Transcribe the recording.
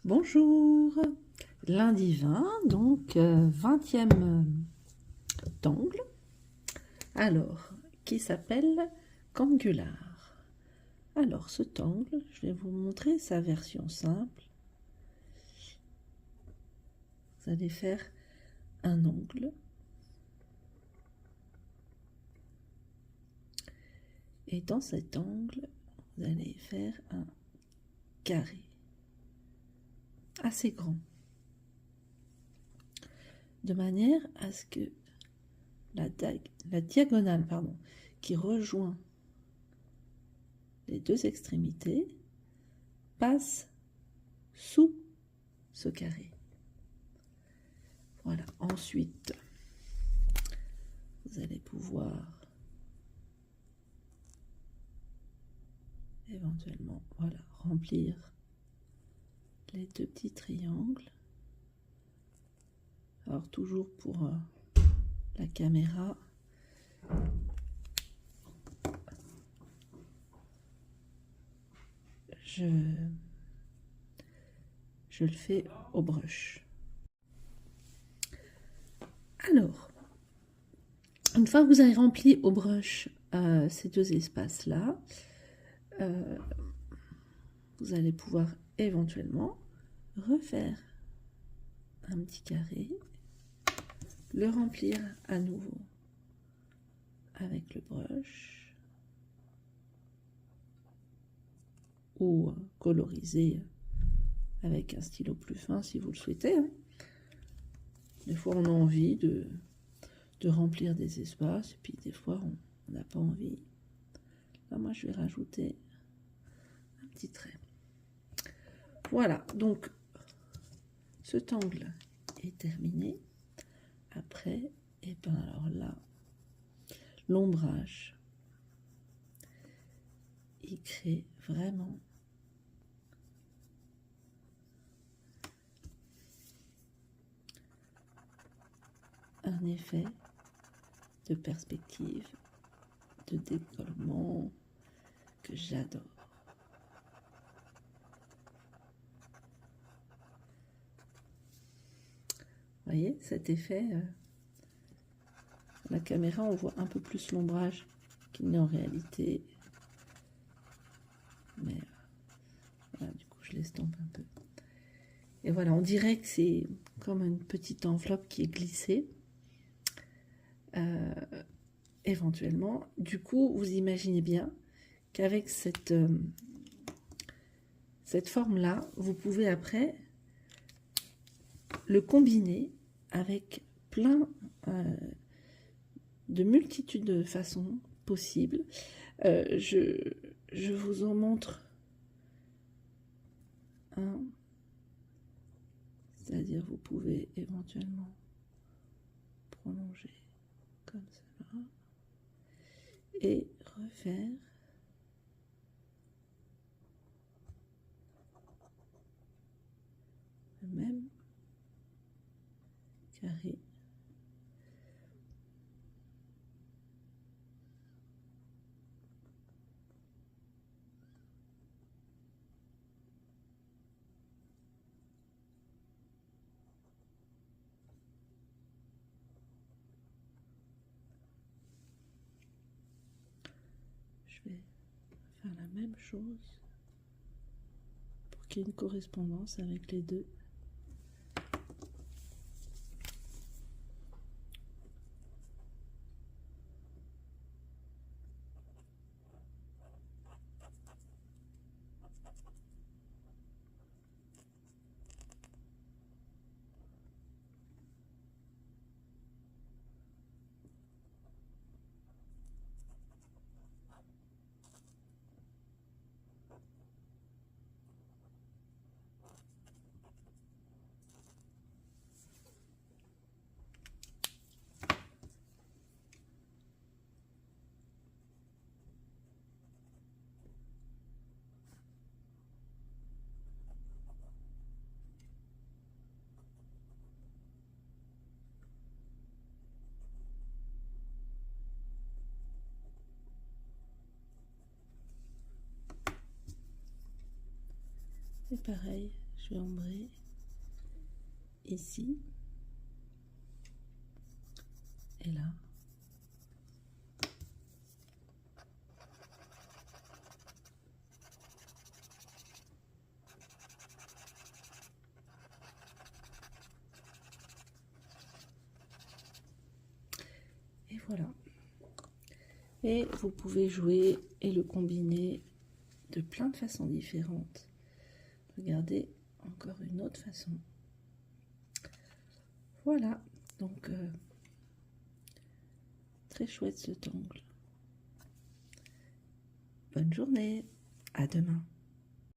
Bonjour, lundi 20, donc 20e tangle, alors qui s'appelle Cangular. Alors ce tangle, je vais vous montrer sa version simple. Vous allez faire un angle et dans cet angle, vous allez faire un carré assez grand, de manière à ce que la diagonale qui rejoint les deux extrémités passe sous ce carré. Voilà, ensuite, vous allez pouvoir éventuellement, voilà, remplir les deux petits triangles. Alors toujours pour la caméra, je le fais au brush. Alors, une fois que vous avez rempli au brush ces deux espaces-là, vous allez pouvoir éventuellement refaire un petit carré, le remplir à nouveau avec le brush ou coloriser avec un stylo plus fin si vous le souhaitez. Des fois on a envie de remplir des espaces et puis des fois on n'a pas envie. Là moi je vais rajouter un petit trait. Voilà, donc cet angle est terminé. Après, et bien alors là, l'ombrage, il crée vraiment un effet de perspective, de décollement que j'adore. Vous voyez cet effet, à la caméra on voit un peu plus l'ombrage qu'il n'est en réalité, mais voilà, du coup je l'estompe un peu. Et voilà, on dirait que c'est comme une petite enveloppe qui est glissée. Éventuellement, du coup, vous imaginez bien qu'avec cette forme-là, vous pouvez après le combiner avec plein de multitudes de façons possibles. Je vous en montre un. C'est-à-dire, vous pouvez éventuellement prolonger comme cela et refaire le même carré. Je vais faire la même chose pour qu'il y ait une correspondance avec les deux. Et pareil, Je vais ombrer ici et là. Et voilà. Et vous pouvez jouer et le combiner de plein de façons différentes. Regardez, encore une autre façon. Voilà, donc très chouette cet ongle. Bonne journée, à demain.